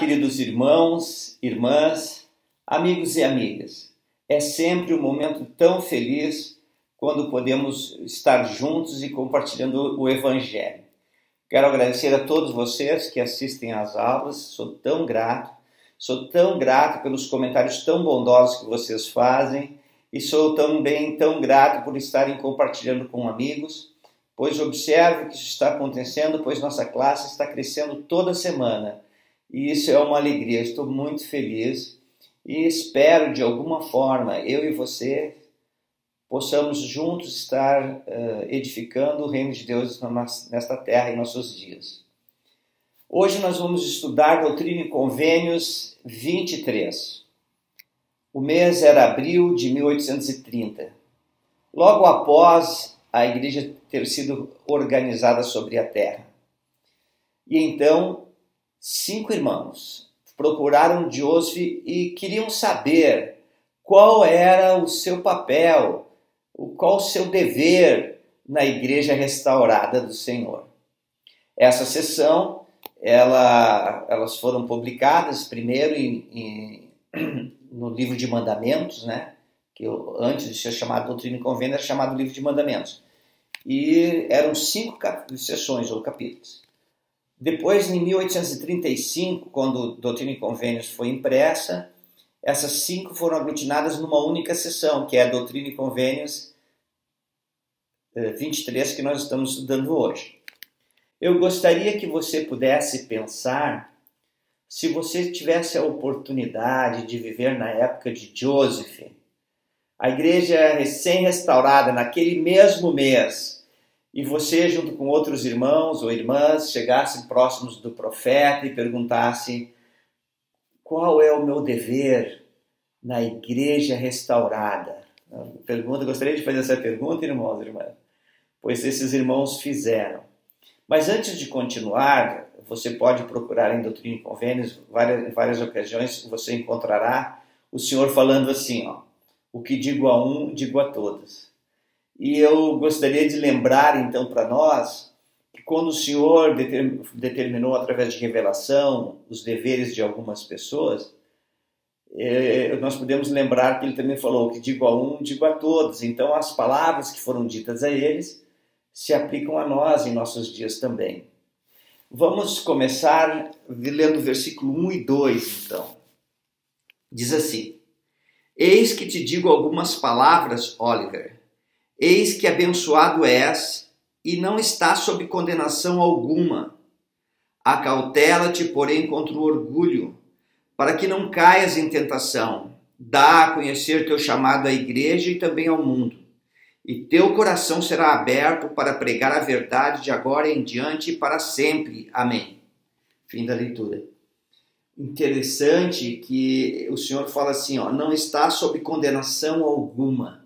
queridos irmãos, irmãs, amigos e amigas. É sempre um momento tão feliz quando podemos estar juntos e compartilhando o Evangelho. Quero agradecer a todos vocês que assistem às aulas, sou tão grato pelos comentários tão bondosos que vocês fazem e sou também tão grato por estarem compartilhando com amigos, pois observo que isso está acontecendo, pois nossa classe está crescendo toda semana. E isso é uma alegria, estou muito feliz e espero de alguma forma, eu e você, possamos juntos estar edificando o reino de Deus nesta terra em nossos dias. Hoje nós vamos estudar Doutrina e Convênios 23. O mês era abril de 1830. Logo após a igreja ter sido organizada sobre a terra. E então 5 irmãos procuraram Joseph e queriam saber qual era o seu papel, qual o seu dever na igreja restaurada do Senhor. Essa sessão, elas foram publicadas primeiro no livro de mandamentos, né? Que antes de ser chamado Doutrina e Convênio era chamado livro de mandamentos. E eram 5 sessões ou capítulos. Depois, em 1835, quando Doutrina e Convênios foi impressa, essas 5 foram aglutinadas numa única sessão, que é a Doutrina e Convênios 23, que nós estamos estudando hoje. Eu gostaria que você pudesse pensar, se você tivesse a oportunidade de viver na época de Joseph, a igreja recém-restaurada naquele mesmo mês, e você, junto com outros irmãos ou irmãs, chegassem próximos do profeta e perguntassem: qual é o meu dever na igreja restaurada? Gostaria de fazer essa pergunta, irmãos e irmãs, pois esses irmãos fizeram. Mas antes de continuar, você pode procurar em Doutrina e Convênios, em várias ocasiões você encontrará o Senhor falando assim, o que digo a um, digo a todos. E eu gostaria de lembrar, então, para nós, que quando o Senhor determinou, através de revelação, os deveres de algumas pessoas, nós podemos lembrar que Ele também falou que digo a um, digo a todos. Então, as palavras que foram ditas a eles se aplicam a nós em nossos dias também. Vamos começar lendo o versículo 1 e 2, então. Diz assim: Eis que te digo algumas palavras, Oliver. Eis que abençoado és, e não estás sob condenação alguma. Acautela-te, porém, contra o orgulho, para que não caias em tentação. Dá a conhecer teu chamado à igreja e também ao mundo. E teu coração será aberto para pregar a verdade de agora em diante e para sempre. Amém. Fim da leitura. Interessante que o Senhor fala assim, não está sob condenação alguma.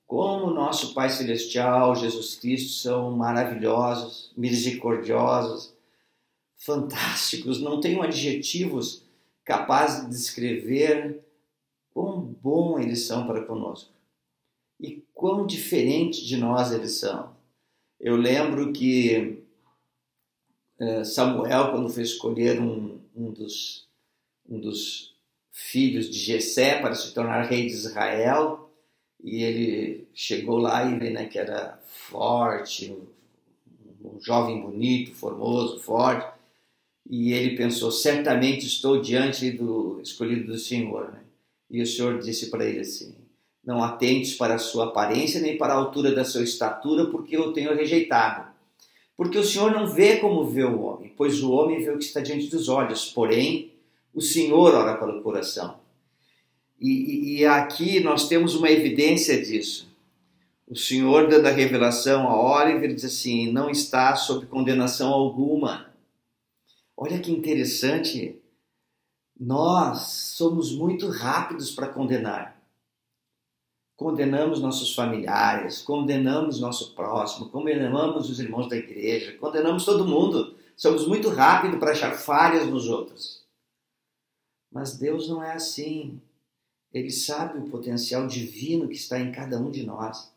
Como nosso Pai Celestial, Jesus Cristo, são maravilhosos, misericordiosos, fantásticos. Não tenho adjetivos capazes de descrever quão bom eles são para conosco e quão diferente de nós eles são. Eu lembro que Samuel, quando foi escolher um dos filhos de Jessé para se tornar rei de Israel, e ele chegou lá e viu, que era forte, um jovem bonito, formoso, forte, e ele pensou, certamente estou diante do escolhido do Senhor. E o Senhor disse para ele assim, não atentes para a sua aparência, nem para a altura da sua estatura, porque eu tenho rejeitado. Porque o Senhor não vê como vê o homem, pois o homem vê o que está diante dos olhos, porém o Senhor olha para o coração. E aqui nós temos uma evidência disso. O Senhor, dando a revelação a Oliver, diz assim, não está sob condenação alguma. Olha que interessante, nós somos muito rápidos para condenar. Condenamos nossos familiares, condenamos nosso próximo, condenamos os irmãos da igreja, condenamos todo mundo. Somos muito rápidos para achar falhas nos outros. Mas Deus não é assim. Ele sabe o potencial divino que está em cada um de nós.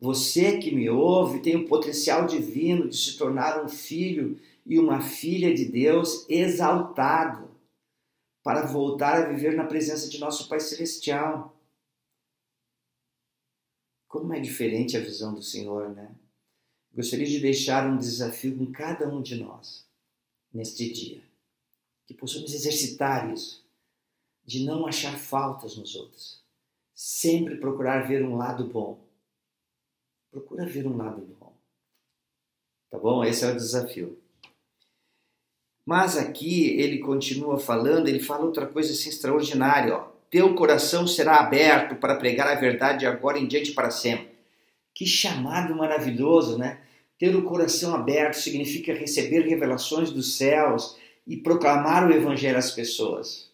Você que me ouve tem o potencial divino de se tornar um filho e uma filha de Deus exaltado para voltar a viver na presença de nosso Pai Celestial. Como é diferente a visão do Senhor, né? Gostaria de deixar um desafio com cada um de nós neste dia, que possamos exercitar isso, de não achar faltas nos outros, sempre procurar ver um lado bom. Procura ver um lado bom. Tá bom? Esse é o desafio. Mas aqui ele continua falando, ele fala outra coisa assim extraordinária, ó. Teu coração será aberto para pregar a verdade agora em diante para sempre. Que chamado maravilhoso, né? Ter o coração aberto significa receber revelações dos céus e proclamar o evangelho às pessoas.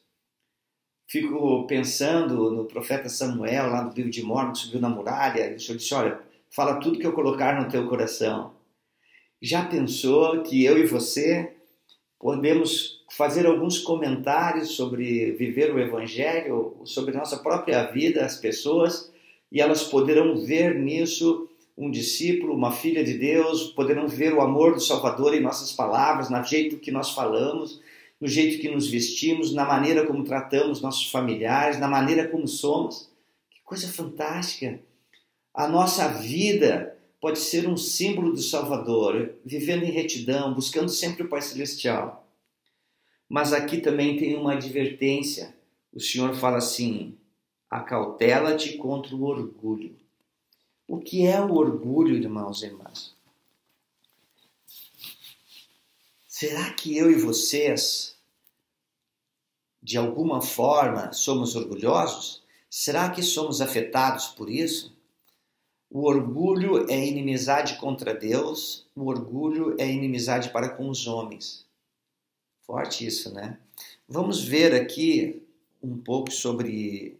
Fico pensando no profeta Samuel, lá do livro de Mórmon, que subiu na muralha, o Senhor disse, olha, fala tudo que eu colocar no teu coração. Já pensou que eu e você podemos fazer alguns comentários sobre viver o evangelho, sobre nossa própria vida, as pessoas, e elas poderão ver nisso um discípulo, uma filha de Deus, poderão ver o amor do Salvador em nossas palavras, no jeito que nós falamos, no jeito que nos vestimos, na maneira como tratamos nossos familiares, na maneira como somos. Que coisa fantástica! A nossa vida pode ser um símbolo do Salvador, vivendo em retidão, buscando sempre o Pai Celestial. Mas aqui também tem uma advertência. O Senhor fala assim, acautela-te contra o orgulho. O que é o orgulho, irmãos e irmãs? Será que eu e vocês, de alguma forma, somos orgulhosos? Será que somos afetados por isso? O orgulho é inimizade contra Deus, o orgulho é inimizade para com os homens. Forte isso, né? Vamos ver aqui um pouco sobre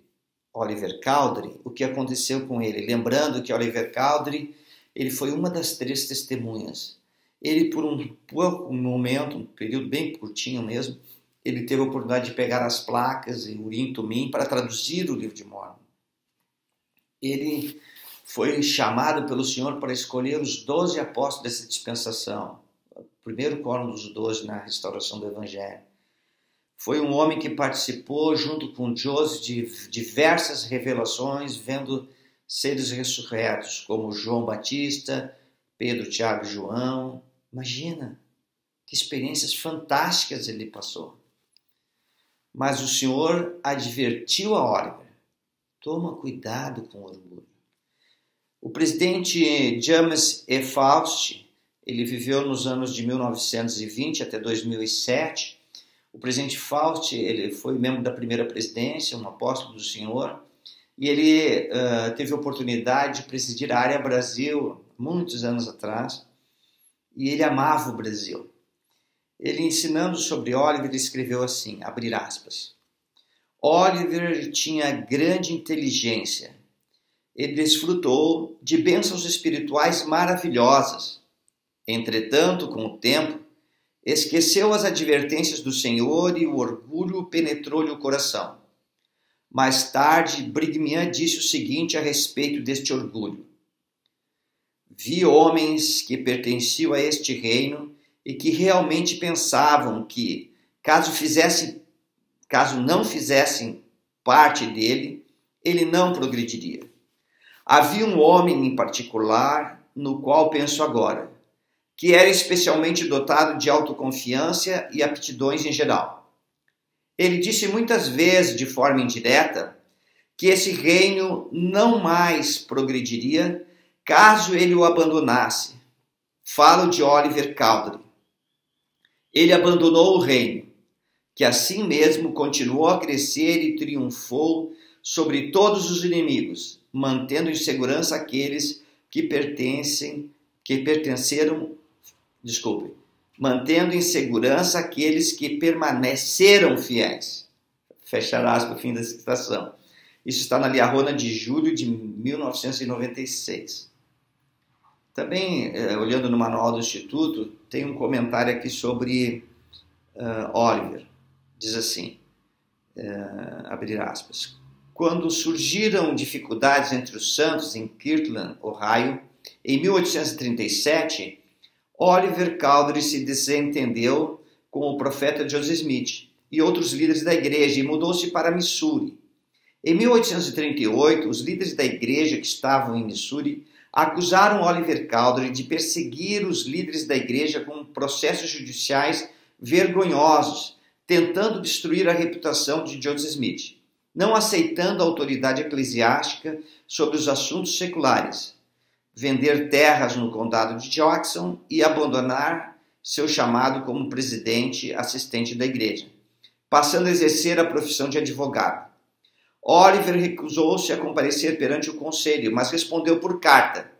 Oliver Cowdery, o que aconteceu com ele. Lembrando que Oliver Cowdery, ele foi uma das 3 testemunhas. Ele, por um pouco momento, um período bem curtinho mesmo, ele teve a oportunidade de pegar as placas em Urim Tumim para traduzir o livro de Mórmon. Ele foi chamado pelo Senhor para escolher os 12 apóstolos dessa dispensação. O primeiro quórum dos 12 na restauração do Evangelho. Foi um homem que participou, junto com Joseph, de diversas revelações, vendo seres ressurretos, como João Batista, Pedro, Tiago e João. Imagina, que experiências fantásticas ele passou. Mas o Senhor advertiu a Oliver, toma cuidado com o orgulho. O presidente James E. Faust, ele viveu nos anos de 1920 até 2007. O presidente Faust, ele foi membro da primeira presidência, um apóstolo do Senhor, e ele teve a oportunidade de presidir a Área Brasil, muitos anos atrás, e ele amava o Brasil. Ele, ensinando sobre Oliver, escreveu assim, abrir aspas, Oliver tinha grande inteligência. Ele desfrutou de bênçãos espirituais maravilhosas. Entretanto, com o tempo, esqueceu as advertências do Senhor e o orgulho penetrou-lhe o coração. Mais tarde, Brigham Young disse o seguinte a respeito deste orgulho. Vi homens que pertenciam a este reino e que realmente pensavam que, caso não fizessem parte dele, ele não progrediria. Havia um homem em particular, no qual penso agora, que era especialmente dotado de autoconfiança e aptidões em geral. Ele disse muitas vezes, de forma indireta, que esse reino não mais progrediria caso ele o abandonasse. Falo de Oliver Cowdery. Ele abandonou o reino, que assim mesmo continuou a crescer e triunfou sobre todos os inimigos, mantendo em segurança aqueles mantendo em segurança aqueles que permaneceram fiéis. Fechar aspas, fim da citação. Isso está na Liahona de julho de 1996. Também, olhando no manual do Instituto, tem um comentário aqui sobre Oliver. Diz assim, abrir aspas, quando surgiram dificuldades entre os santos em Kirtland, Ohio, em 1837, Oliver Cowdery se desentendeu com o profeta Joseph Smith e outros líderes da igreja e mudou-se para Missouri. Em 1838, os líderes da igreja que estavam em Missouri acusaram Oliver Cowdery de perseguir os líderes da igreja com processos judiciais vergonhosos, tentando destruir a reputação de Joseph Smith, não aceitando a autoridade eclesiástica sobre os assuntos seculares, vender terras no condado de Jackson e abandonar seu chamado como presidente assistente da igreja, passando a exercer a profissão de advogado. Oliver recusou-se a comparecer perante o conselho, mas respondeu por carta.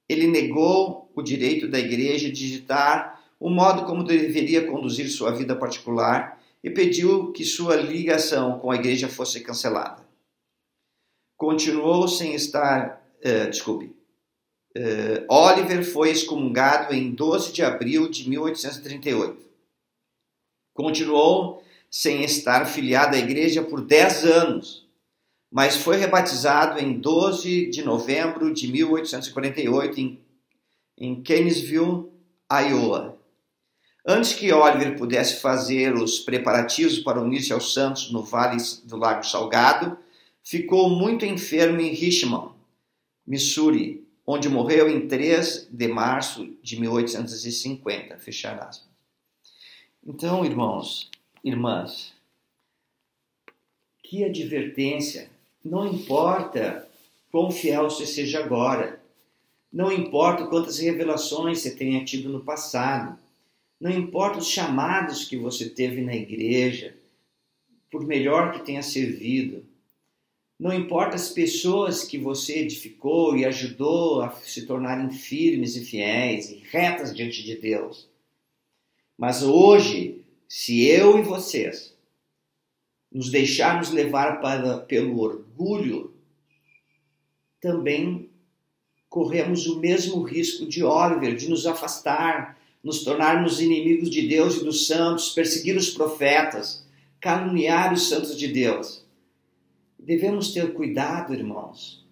Ele negou o direito da igreja de digitar o modo como deveria conduzir sua vida particular e pediu que sua ligação com a igreja fosse cancelada. Oliver foi excomungado em 12 de abril de 1838. Continuou sem estar filiado à igreja por 10 anos, mas foi rebatizado em 12 de novembro de 1848 em Kenansville, Iowa. Antes que Oliver pudesse fazer os preparativos para unir-se aos santos no Vale do Lago Salgado, ficou muito enfermo em Richmond, Missouri, onde morreu em 3 de março de 1850. Fechar aspas. Então, irmãos, irmãs, que advertência! Não importa quão fiel você seja agora, não importa quantas revelações você tenha tido no passado, não importa os chamados que você teve na igreja, por melhor que tenha servido, não importa as pessoas que você edificou e ajudou a se tornarem firmes e fiéis e retas diante de Deus. Mas hoje, se eu e vocês nos deixarmos levar pelo orgulho, também corremos o mesmo risco de Oliver, de nos afastar, nos tornarmos inimigos de Deus e dos santos, perseguir os profetas, caluniar os santos de Deus. Devemos ter cuidado, irmãos.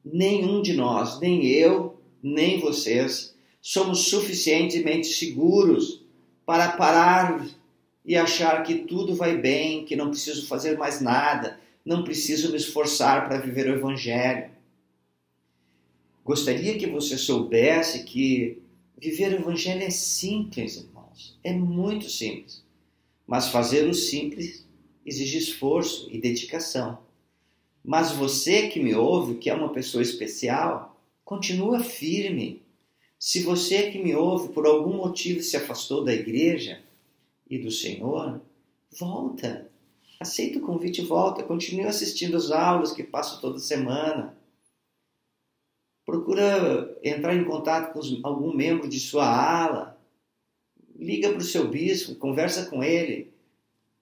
Nenhum de nós, nem eu, nem vocês, somos suficientemente seguros para parar e achar que tudo vai bem, que não preciso fazer mais nada, não preciso me esforçar para viver o Evangelho. Gostaria que você soubesse que viver o Evangelho é simples, irmãos. É muito simples. Mas fazer o simples exige esforço e dedicação. Mas você que me ouve, que é uma pessoa especial, continua firme. Se você que me ouve, por algum motivo se afastou da igreja e do Senhor, volta. Aceita o convite e volta. Continue assistindo as aulas que passo toda semana. Procura entrar em contato com algum membro de sua ala. Liga para o seu bispo, conversa com ele.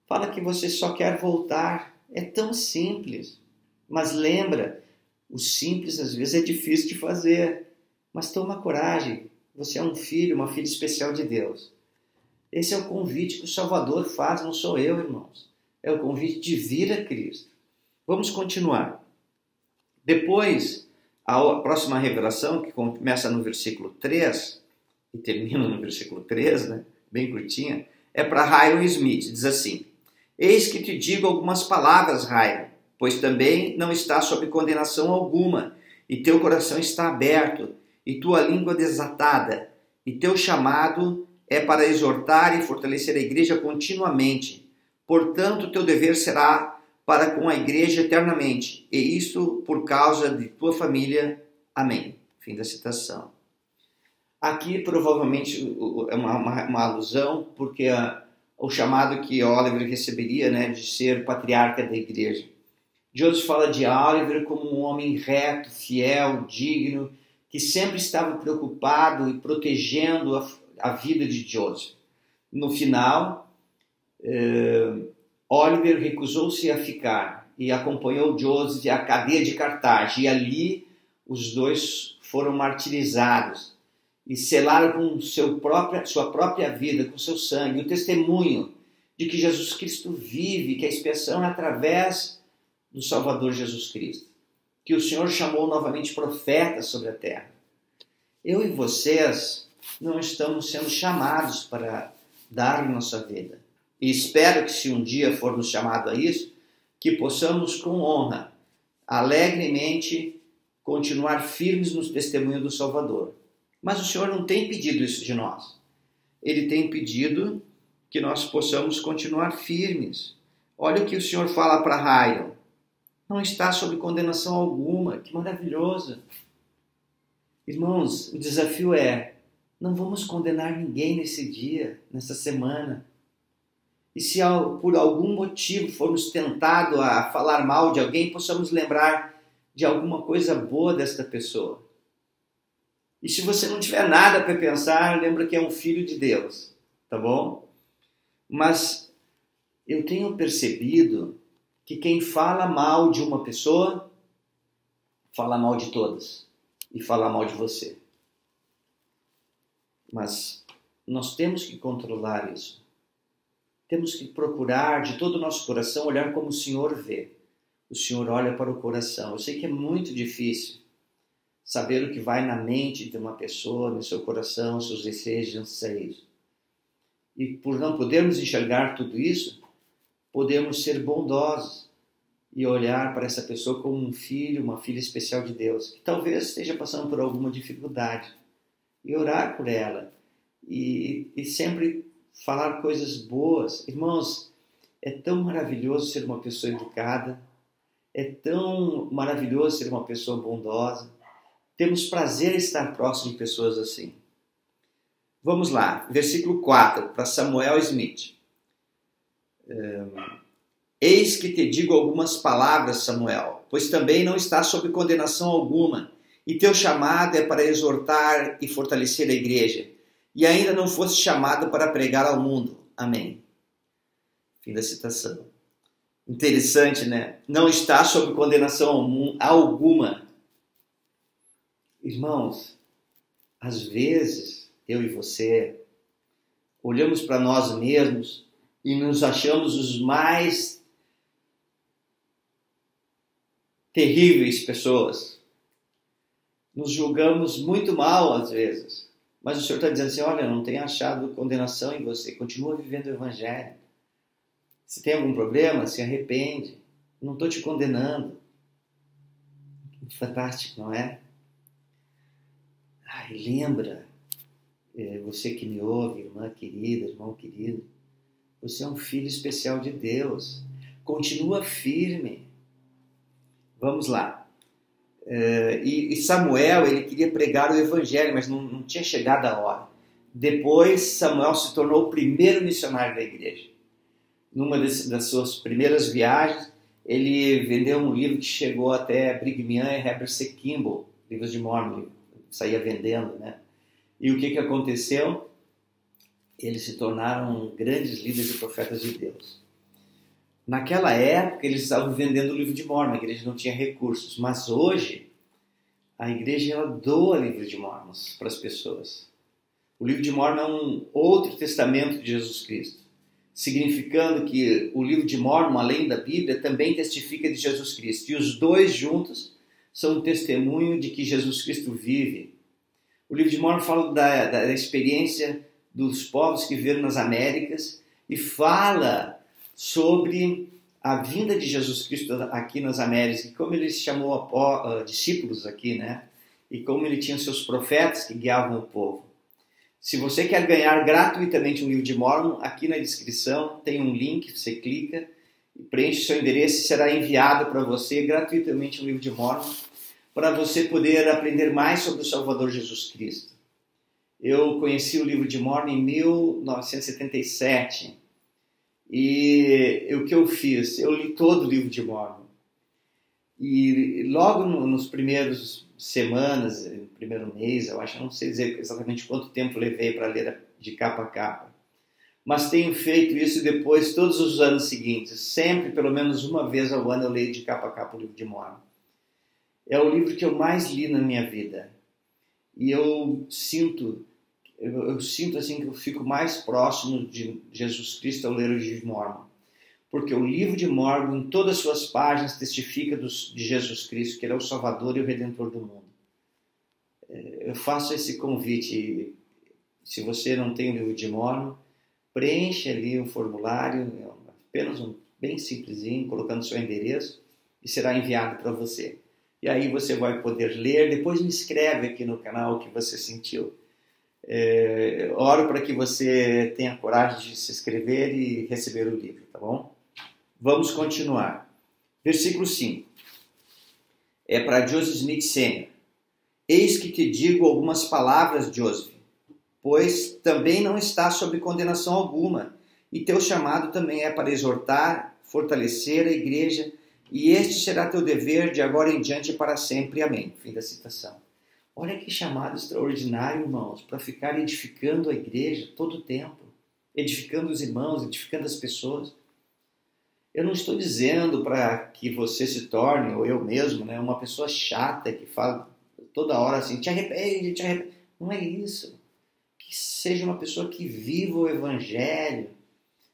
Fala que você só quer voltar. É tão simples. Mas lembra, o simples às vezes é difícil de fazer. Mas toma coragem. Você é um filho, uma filha especial de Deus. Esse é o convite que o Salvador faz, não sou eu, irmãos. É o convite de vir a Cristo. Vamos continuar. Depois, a próxima revelação, que começa no versículo 3 e termina no versículo 3, né? Bem curtinha, é para Hyrum Smith. Diz assim: Eis que te digo algumas palavras, Hyrum, pois também não estás sob condenação alguma, e teu coração está aberto, e tua língua desatada, e teu chamado é para exortar e fortalecer a igreja continuamente. Portanto, teu dever será para com a igreja eternamente, e isto por causa de tua família. Amém. Fim da citação. Aqui provavelmente é uma alusão, porque o chamado que Oliver receberia, né, de ser patriarca da igreja. Joseph fala de Oliver como um homem reto, fiel, digno, que sempre estava preocupado e protegendo a vida de Joseph. No final, Oliver recusou-se a ficar e acompanhou Joseph à cadeia de Cartagem. E ali os dois foram martirizados e selaram com sua própria vida, com seu sangue, o testemunho de que Jesus Cristo vive, que a expiação é através do Salvador Jesus Cristo, que o Senhor chamou novamente profetas sobre a terra. Eu e vocês não estamos sendo chamados para dar nossa vida. E espero que, se um dia formos chamados a isso, que possamos com honra, alegremente, continuar firmes no testemunho do Salvador. Mas o Senhor não tem pedido isso de nós. Ele tem pedido que nós possamos continuar firmes. Olha o que o Senhor fala para Ryan. Não está sob condenação alguma. Que maravilhoso. Irmãos, o desafio é, não vamos condenar ninguém nesse dia, nessa semana. E se por algum motivo formos tentados a falar mal de alguém, possamos lembrar de alguma coisa boa desta pessoa. E se você não tiver nada para pensar, lembra que é um filho de Deus, tá bom? Mas eu tenho percebido que quem fala mal de uma pessoa, fala mal de todas e fala mal de você. Mas nós temos que controlar isso. Temos que procurar de todo o nosso coração olhar como o Senhor vê. O Senhor olha para o coração. Eu sei que é muito difícil saber o que vai na mente de uma pessoa, no seu coração, seus desejos e anseios. E por não podermos enxergar tudo isso, podemos ser bondosos e olhar para essa pessoa como um filho, uma filha especial de Deus, que talvez esteja passando por alguma dificuldade, e orar por ela, e sempre falar coisas boas. Irmãos, é tão maravilhoso ser uma pessoa educada, é tão maravilhoso ser uma pessoa bondosa. Temos prazer em estar próximo de pessoas assim. Vamos lá, versículo 4, para Samuel Smith. Eis que te digo algumas palavras, Samuel, pois também não estás sob condenação alguma, e teu chamado é para exortar e fortalecer a igreja, e ainda não foste chamado para pregar ao mundo. Amém. Fim da citação. Interessante, né? Não está sob condenação alguma. Irmãos, às vezes, eu e você, olhamos para nós mesmos e nos achamos os mais terríveis pessoas. Nos julgamos muito mal às vezes. Mas o Senhor está dizendo assim, olha, não tenho achado condenação em você. Continua vivendo o Evangelho. Se tem algum problema, se arrepende. Não estou te condenando. Fantástico, não é? Ai, lembra, você que me ouve, irmã querida, irmão querido, você é um filho especial de Deus. Continua firme. Vamos lá. E Samuel, ele queria pregar o Evangelho, mas não tinha chegado a hora. Depois, Samuel se tornou o primeiro missionário da igreja. Numa das suas primeiras viagens, ele vendeu um livro que chegou até Brigham Young e Heber C. Kimball, livros de Mormon, saía vendendo, né? E o que aconteceu? Eles se tornaram grandes líderes e profetas de Deus. Naquela época, eles estavam vendendo o livro de Mormon, a igreja não tinha recursos. Mas hoje, a igreja ela doa livro de Mormon para as pessoas. O livro de Mormon é um outro testamento de Jesus Cristo, significando que o livro de Mormon, além da Bíblia, também testifica de Jesus Cristo. E os dois juntos são um testemunho de que Jesus Cristo vive. O livro de Mormon fala da experiência dos povos que viveram nas Américas e fala sobre a vinda de Jesus Cristo aqui nas Américas, e como ele chamou discípulos aqui, né? E como ele tinha seus profetas que guiavam o povo. Se você quer ganhar gratuitamente um livro de Mormon, aqui na descrição tem um link, você clica, preenche seu endereço e será enviado para você gratuitamente um livro de Mormon, para você poder aprender mais sobre o Salvador Jesus Cristo. Eu conheci o livro de Mormon em 1977, e o que eu fiz? Eu li todo o livro de Mormon. E logo nos primeiros semanas, no primeiro mês, eu acho, não sei dizer exatamente quanto tempo levei para ler de capa a capa. Mas tenho feito isso depois, todos os anos seguintes. Sempre, pelo menos uma vez ao ano, eu leio de capa a capa o livro de Mormon. É o livro que eu mais li na minha vida. E eu sinto assim que eu fico mais próximo de Jesus Cristo ao ler o livro de Mormon. Porque o livro de Mormon, em todas as suas páginas, testifica de Jesus Cristo, que ele é o Salvador e o Redentor do mundo. Eu faço esse convite Se você não tem o livro de Mórmon, preenche ali um formulário, apenas bem simplesinho, colocando seu endereço, e será enviado para você. E aí você vai poder ler, depois me escreve aqui no canal o que você sentiu. Oro para que você tenha coragem de se inscrever e receber o livro, tá bom? Vamos continuar. Versículo 5. É para Joseph Smith Sr. Eis que te digo algumas palavras, Joseph, pois também não estás sob condenação alguma, e teu chamado também é para exortar, fortalecer a igreja, e este será teu dever de agora em diante e para sempre. Amém. Fim da citação. Olha que chamado extraordinário, irmãos, para ficar edificando a igreja todo o tempo, edificando os irmãos, edificando as pessoas. Eu não estou dizendo para que você se torne, ou eu mesmo, né, uma pessoa chata que fala toda hora assim, te arrepende, te arrepende. Não é isso. Que seja uma pessoa que viva o Evangelho,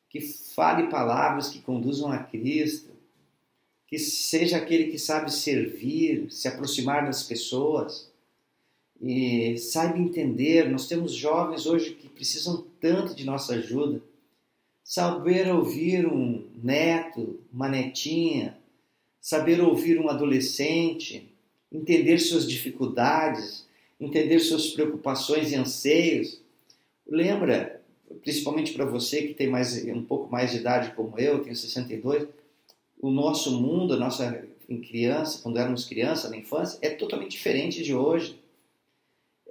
que fale palavras que conduzam a Cristo, que seja aquele que sabe servir, se aproximar das pessoas e saiba entender. Nós temos jovens hoje que precisam tanto de nossa ajuda. Saber ouvir um neto, uma netinha, saber ouvir um adolescente, entender suas dificuldades, entender suas preocupações e anseios. Lembra, principalmente para você que tem um pouco mais de idade como eu tenho 62, o nosso mundo, a nossa criança, quando éramos criança, na infância, é totalmente diferente de hoje.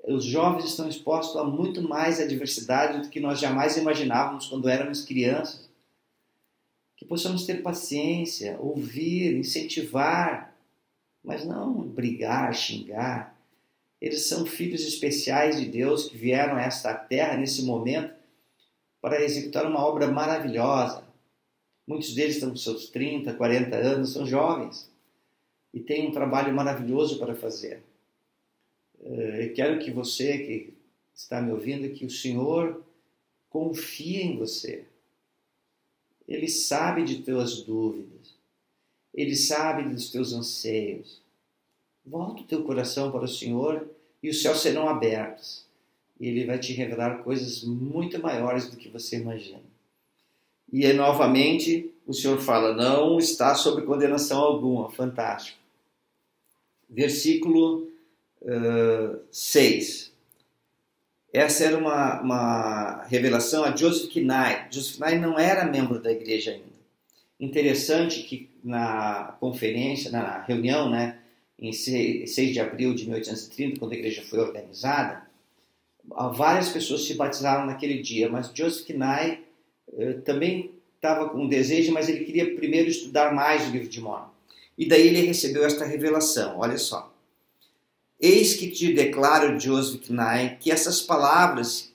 Os jovens estão expostos a muito mais adversidade do que nós jamais imaginávamos quando éramos crianças. Que possamos ter paciência, ouvir, incentivar, mas não brigar, xingar. Eles são filhos especiais de Deus que vieram a esta terra nesse momento para executar uma obra maravilhosa. Muitos deles estão com seus 30, 40 anos, são jovens e têm um trabalho maravilhoso para fazer. Eu quero que você que está me ouvindo, que o Senhor confie em você. Ele sabe de tuas dúvidas. Ele sabe dos teus anseios. Volta o teu coração para o Senhor e os céus serão abertos. E Ele vai te revelar coisas muito maiores do que você imagina. E novamente o Senhor fala, não está sob condenação alguma. Fantástico. Versículo 6. Essa era uma revelação a Joseph Knight. Joseph Knight não era membro da igreja ainda. Interessante que na conferência, na reunião, né, em 6 de abril de 1830, quando a igreja foi organizada, várias pessoas se batizaram naquele dia, mas Joseph Knight também estava com um desejo, mas ele queria primeiro estudar mais o livro de Mórmon. E daí ele recebeu esta revelação, olha só. Eis que te declaro, Joseph Knight, que essas palavras...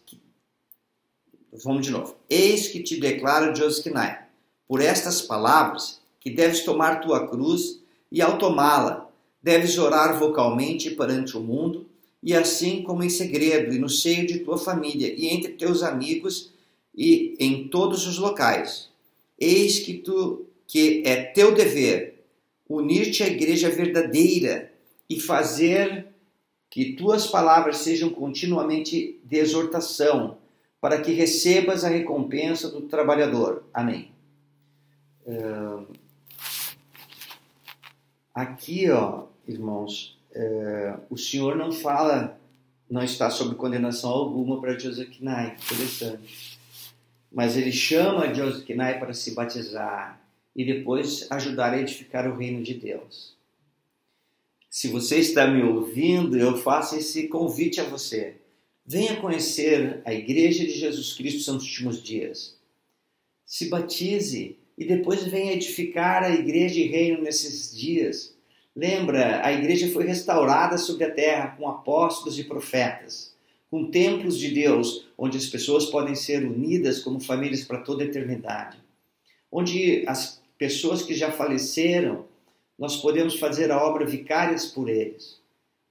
Vamos de novo. Eis que te declaro, Joseph Knight, por estas palavras, que deves tomar tua cruz e ao tomá-la, deves orar vocalmente perante o mundo, e assim como em segredo e no seio de tua família e entre teus amigos e em todos os locais. Eis que é teu dever unir-te à igreja verdadeira e fazer que tuas palavras sejam continuamente de exortação, para que recebas a recompensa do trabalhador. Amém. Aqui, irmãos, o Senhor não fala, não está sob condenação alguma para Joseph Knight, interessante. Mas ele chama Joseph Knight para se batizar e depois ajudar a edificar o reino de Deus. Se você está me ouvindo, eu faço esse convite a você. Venha conhecer a Igreja de Jesus Cristo nos últimos dias. Se batize e depois venha edificar a Igreja e Reino nesses dias. Lembra, a Igreja foi restaurada sobre a terra com apóstolos e profetas, com templos de Deus, onde as pessoas podem ser unidas como famílias para toda a eternidade. Onde as pessoas que já faleceram, nós podemos fazer a obra vicárias por eles.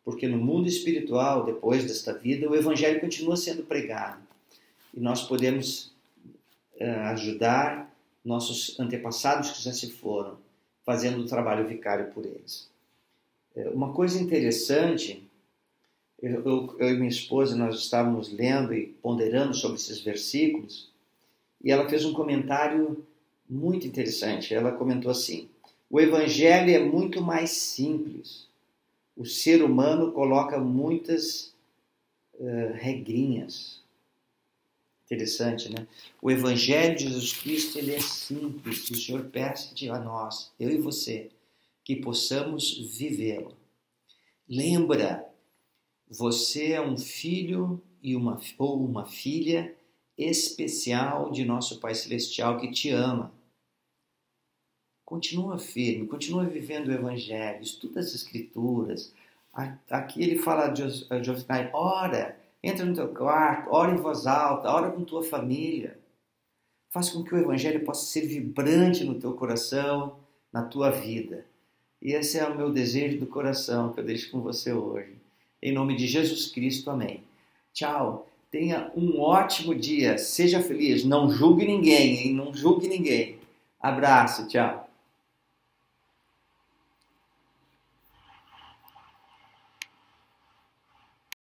Porque no mundo espiritual, depois desta vida, o Evangelho continua sendo pregado. E nós podemos ajudar nossos antepassados que já se foram, fazendo o trabalho vicário por eles. Uma coisa interessante eu e minha esposa, nós estávamos lendo e ponderando sobre esses versículos, e ela fez um comentário muito interessante. Ela comentou assim: o Evangelho é muito mais simples. O ser humano coloca muitas regrinhas. Interessante, né? O Evangelho de Jesus Cristo, ele é simples. O Senhor pede a nós, eu e você, que possamos vivê-lo. Lembra, você é um filho ou uma filha especial de nosso Pai Celestial que te ama. Continua firme, continua vivendo o Evangelho, estuda as Escrituras. Aqui ele fala de ora, entra no teu quarto, ora em voz alta, ora com tua família. Faz com que o Evangelho possa ser vibrante no teu coração, na tua vida. E esse é o meu desejo do coração que eu deixo com você hoje. Em nome de Jesus Cristo, amém. Tchau, tenha um ótimo dia, seja feliz, não julgue ninguém, hein? Não julgue ninguém. Abraço, tchau.